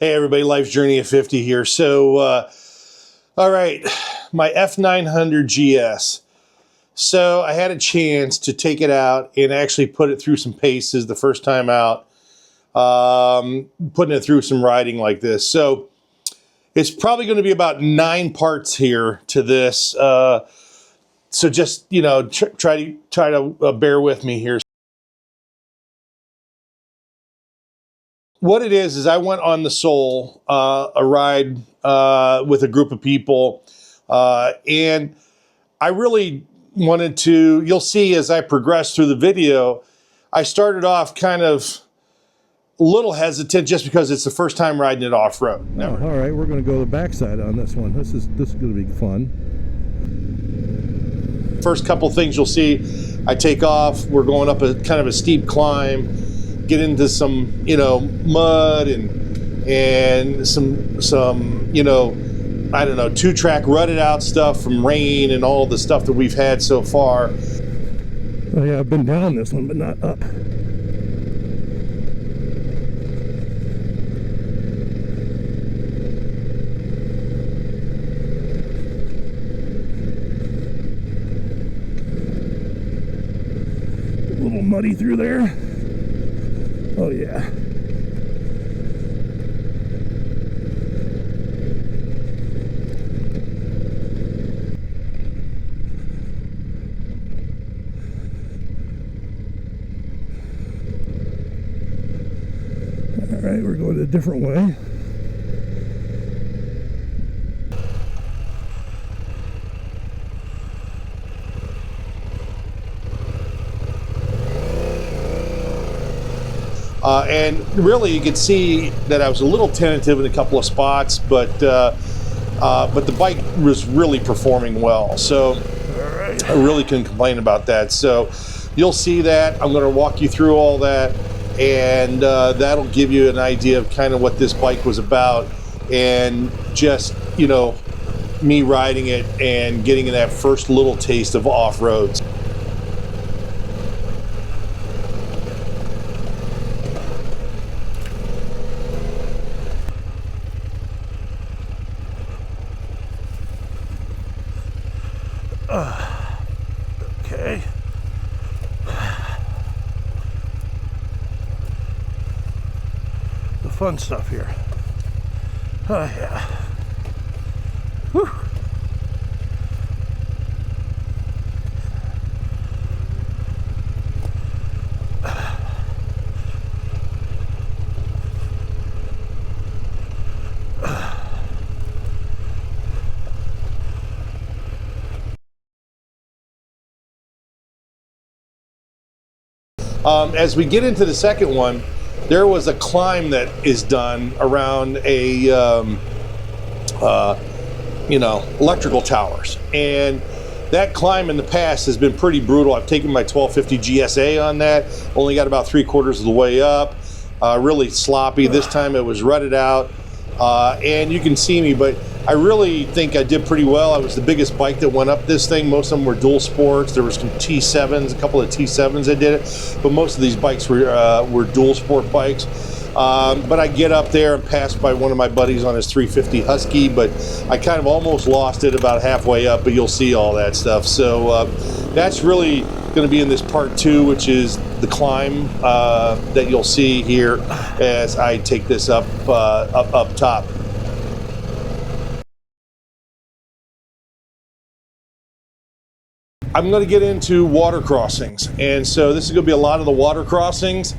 Hey everybody, Life's Journey of 50 here. So, all right, my F900 GS. So I had a chance to take it out and actually put it through some paces the first time out, putting it through some riding like this. So it's probably going to be about 9 parts here to this. So just, you know, try to bear with me here. What it is I went on the Soul, a ride with a group of people, and I really wanted to, you'll see as I progress through the video, I started off kind of a little hesitant just because it's the first time riding it off-road. Oh, all right, we're going to go the backside on this one. This is going to be fun. First couple things you'll see, I take off, we're going up a kind of a steep climb, get into some, you know, mud and some, you know, I don't know, 2-track rutted out stuff from rain and all the stuff that we've had so far. Oh yeah, I've been down this one, but not up. A little muddy through there. Oh yeah. All right, we're going a different way. And really, you could see that I was a little tentative in a couple of spots, but the bike was really performing well. So I really couldn't complain about that. So you'll see that. I'm going to walk you through all that, and that'll give you an idea of kind of what this bike was about, and just, you know, me riding it and getting that first little taste of off-roads. Okay. The fun stuff here. Oh yeah. Whew. As we get into the second one, there was a climb that is done around a, you know, electrical towers. And that climb in the past has been pretty brutal. I've taken my 1250 GSA on that, only got about 3/4 of the way up, really sloppy. This time it was rutted out, and you can see me, but I really think I did pretty well. I was the biggest bike that went up this thing. Most of them were dual sports. There were some T7s, a couple of T7s that did it, but most of these bikes were dual sport bikes. But I get up there and pass by one of my buddies on his 350 Husky, but I kind of almost lost it about halfway up, but you'll see all that stuff. So that's really going to be in this part 2, which is the climb that you'll see here as I take this up top. I'm going to get into water crossings, and so this is going to be a lot of the water crossings.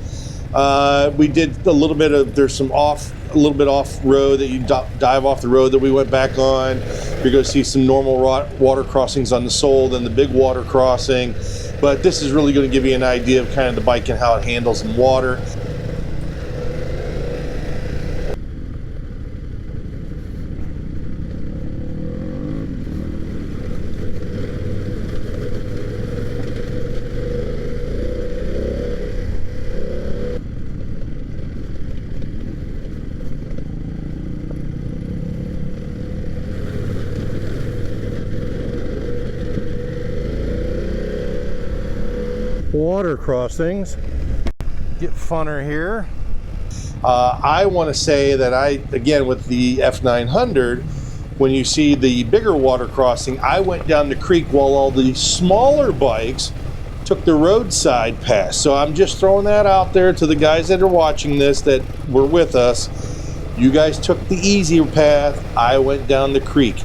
We did a little bit of, there's some a little bit off road that you dive off the road that we went back on. You're going to see some normal water crossings on the Soul, then the big water crossing. But this is really going to give you an idea of kind of the bike and how it handles in water. water crossings get funner here. I want to say that again, with the F900, when you see the bigger water crossing, I went down the creek while all the smaller bikes took the roadside pass. So I'm just throwing that out there to the guys that are watching this that were with us. You guys took the easier path. I went down the creek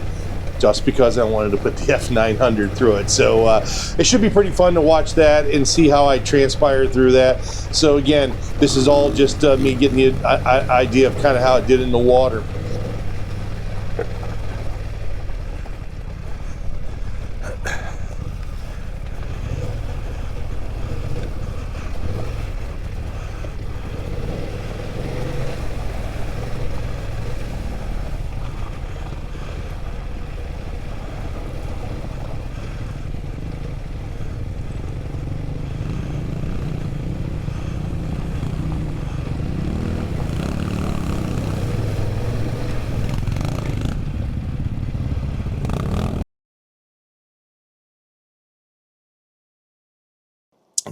just because I wanted to put the F900 through it. So it should be pretty fun to watch that and see how I transpired through that. So again, this is all just me getting the idea of kind of how it did in the water.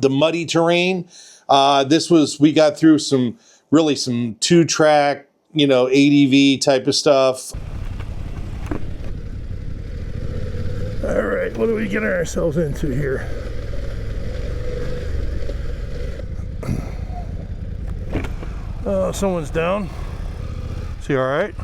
The muddy terrain, we got through some 2-track, ADV type of stuff. All right, what are we getting ourselves into here? Oh, someone's down. Is he all right?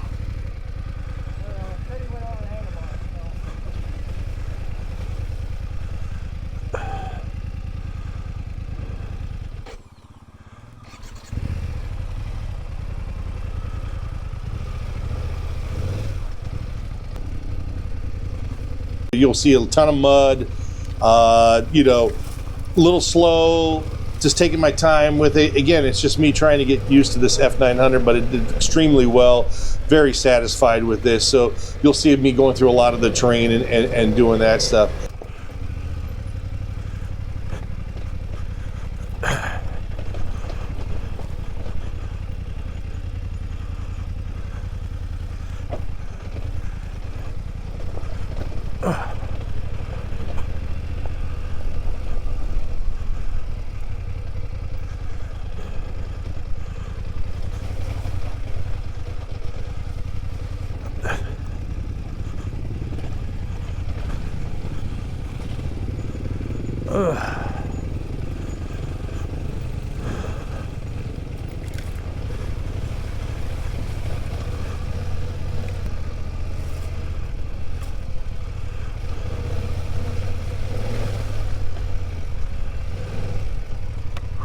You'll see a ton of mud, a little slow, just taking my time with it. Again, it's just me trying to get used to this F900, but it did extremely well. Very satisfied with this. So you'll see me going through a lot of the terrain and doing that stuff.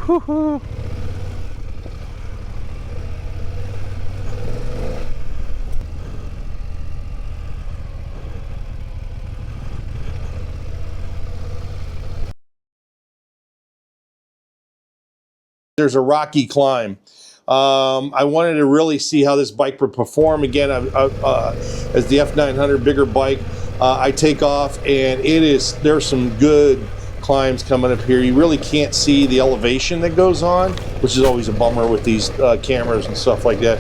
Woohoo! There's a rocky climb. I wanted to really see how this bike would perform. Again, as the F900 bigger bike, I take off and there's some good climbs coming up here. You really can't see the elevation that goes on, which is always a bummer with these cameras and stuff like that.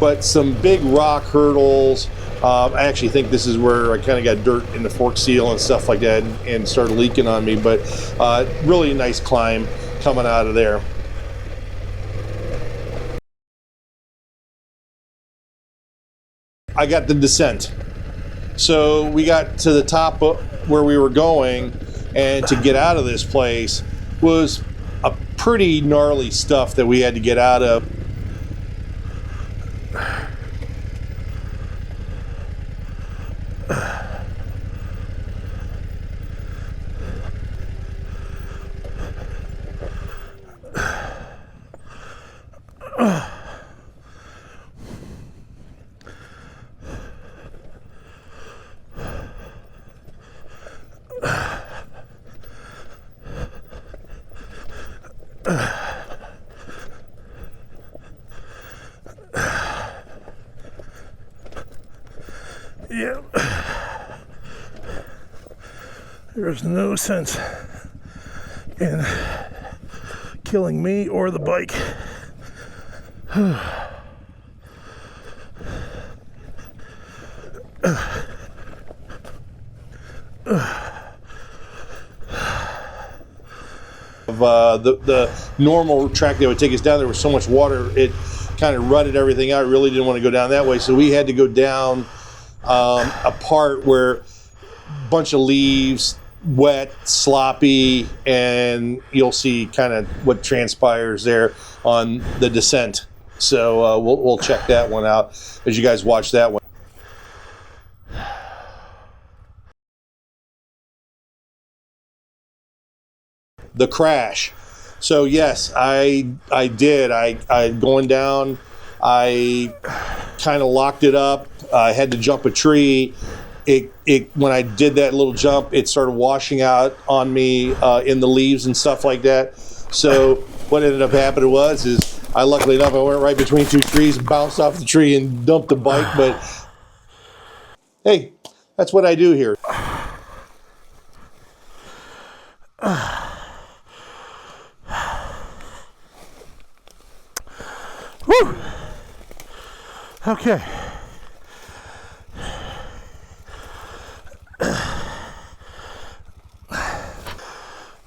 But some big rock hurdles. I actually think this is where I kind of got dirt in the fork seal and stuff like that and started leaking on me. But really nice climb coming out of there. I got the descent. So we got to the top where we were going, and to get out of this place was a pretty gnarly stuff that we had to get out of. Yep. There's no sense in killing me or the bike. The normal track that would take us down, there was so much water, kind of rutted everything out. Really didn't want to go down that way, so we had to go down a part where a bunch of leaves, wet, sloppy, and you'll see kind of what transpires there on the descent. So we'll check that one out as you guys watch that one. The crash. So yes, I did. I going down, I kind of locked it up. I had to jump a tree. It when I did that little jump, it started washing out on me in the leaves and stuff like that. So what ended up happening is I luckily enough I went right between two trees, bounced off the tree, and dumped the bike. But hey, that's what I do here. Woo! Okay.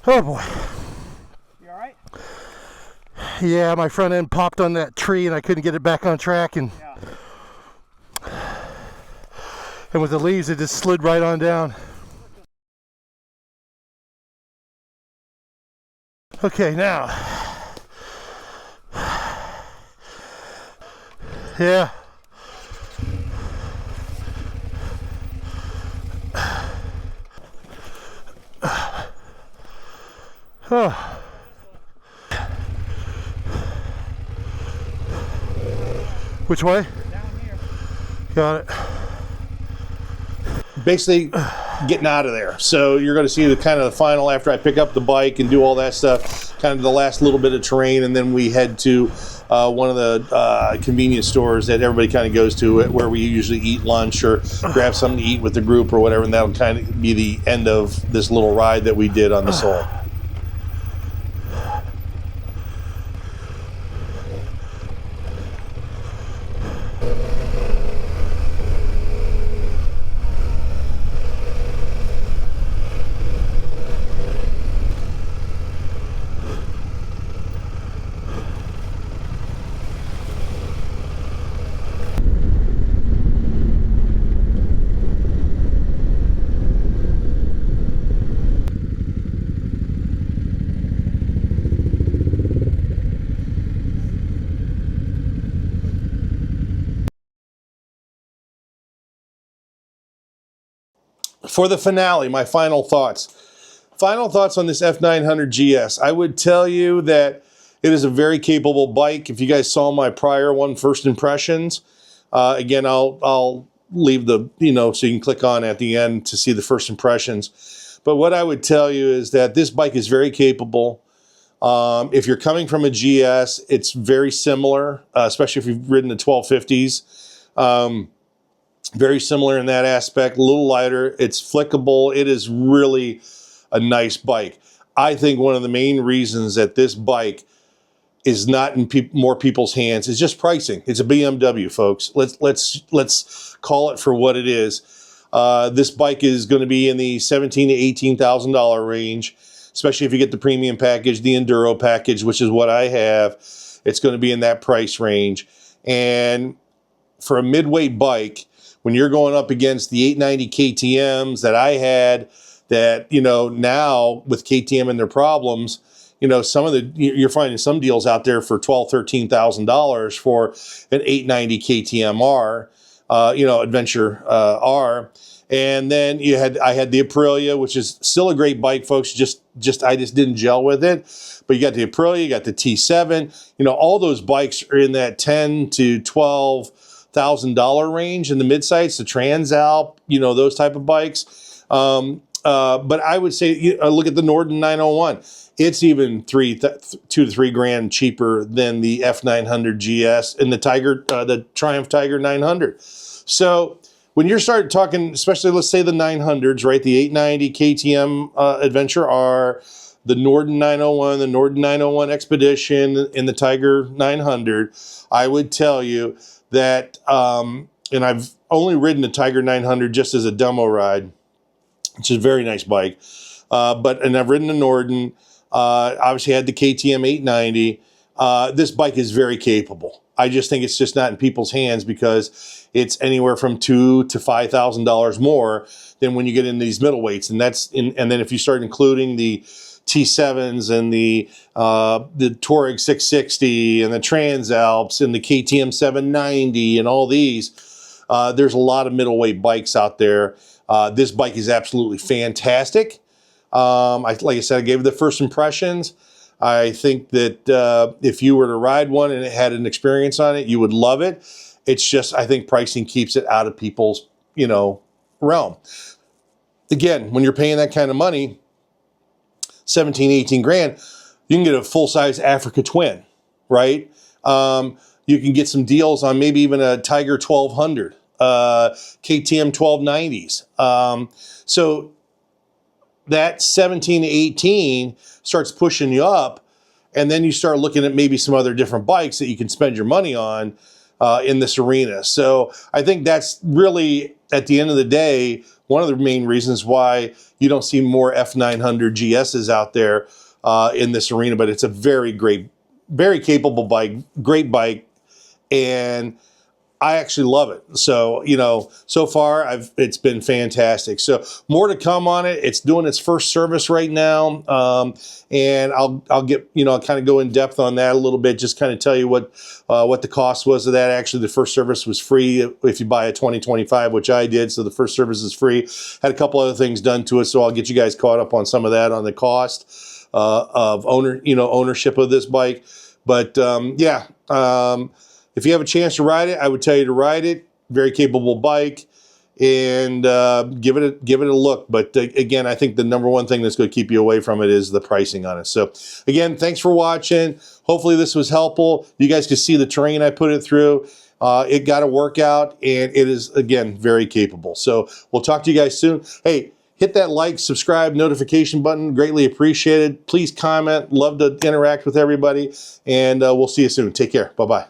Oh boy. You all right? Yeah, my front end popped on that tree and I couldn't get it back on track, and with the leaves it just slid right on down. Okay, now. Yeah. Oh. Which way? Down here. Got it. Basically getting out of there. So you're going to see the kind of the final after I pick up the bike and do all that stuff, kind of the last little bit of terrain, and then we head to one of the convenience stores that everybody kind of goes to, where we usually eat lunch or grab something to eat with the group or whatever, and that'll kind of be the end of this little ride that we did on the Soul. For the finale, my final thoughts. Final thoughts on this F900 GS. I would tell you that it is a very capable bike. If you guys saw my prior one, First Impressions, again, I'll leave the, so you can click on at the end to see the First Impressions. But what I would tell you is that this bike is very capable. If you're coming from a GS, it's very similar, especially if you've ridden the 1250s. Very similar in that aspect, a little lighter. It's flickable. It is really a nice bike. I think one of the main reasons that this bike is not in more people's hands is just pricing. It's a BMW, folks. Let's call it for what it is. This bike is going to be in the $17,000 to $18,000 range, especially if you get the premium package, the Enduro package, which is what I have. It's going to be in that price range. And for a midweight bike, when you're going up against the 890 KTMs that I had, that, now with KTM and their problems, you're finding some deals out there for $12,000, $13,000 for an 890 KTM R, Adventure R. And then I had the Aprilia, which is still a great bike, folks. I just didn't gel with it. But you got the Aprilia, you got the T7. All those bikes are in that $10,000 to $12,000 range in the midsize, the Transalp, those type of bikes. But I would say, look at the Norden 901. It's even $2,000 to $3,000 cheaper than the F900 GS and the Triumph Tiger 900. So when you're starting talking, especially let's say the 900s, right? The 890 KTM Adventure R, the Norden 901, the Norden 901 Expedition, and the Tiger 900, I would tell you that, and I've only ridden the Tiger 900 just as a demo ride, which is a very nice bike. And I've ridden the Norden, obviously had the KTM 890. this bike is very capable. I just think it's just not in people's hands because it's anywhere from $2,000 to $5,000 more than when you get in these middleweights. And then if you start including the T7s and the Tuareg 660 and the Transalps and the KTM 790 and all these, there's a lot of middleweight bikes out there. This bike is absolutely fantastic. Like I said, I gave it the first impressions. I think that if you were to ride one and it had an experience on it, you would love it. It's just, I think pricing keeps it out of people's, realm. Again, when you're paying that kind of money, 17, 18 grand, you can get a full-size Africa Twin, right? You can get some deals on maybe even a Tiger 1200, KTM 1290s. So that 17 to 18 starts pushing you up, and then you start looking at maybe some other different bikes that you can spend your money on in this arena. So I think that's really, at the end of the day, one of the main reasons why you don't see more F900 GSs out there in this arena. But it's a very great, very capable bike, great bike, and I actually love it. So, so far it's been fantastic. So more to come on it. It's doing its first service right now. And I'll get, I'll kind of go in depth on that a little bit, just kind of tell you what the cost was of that. Actually, the first service was free if you buy a 2025, which I did. So the first service is free. Had a couple other things done to it. So I'll get you guys caught up on some of that on the cost of ownership of this bike. But if you have a chance to ride it, I would tell you to ride it. Very capable bike, and give it a look. But again, I think the number one thing that's going to keep you away from it is the pricing on it. So again, thanks for watching. Hopefully this was helpful. You guys can see the terrain I put it through. It got a workout, and it is, again, very capable. So we'll talk to you guys soon. Hey, hit that like, subscribe, notification button. Greatly appreciated. Please comment. Love to interact with everybody. And we'll see you soon. Take care. Bye-bye.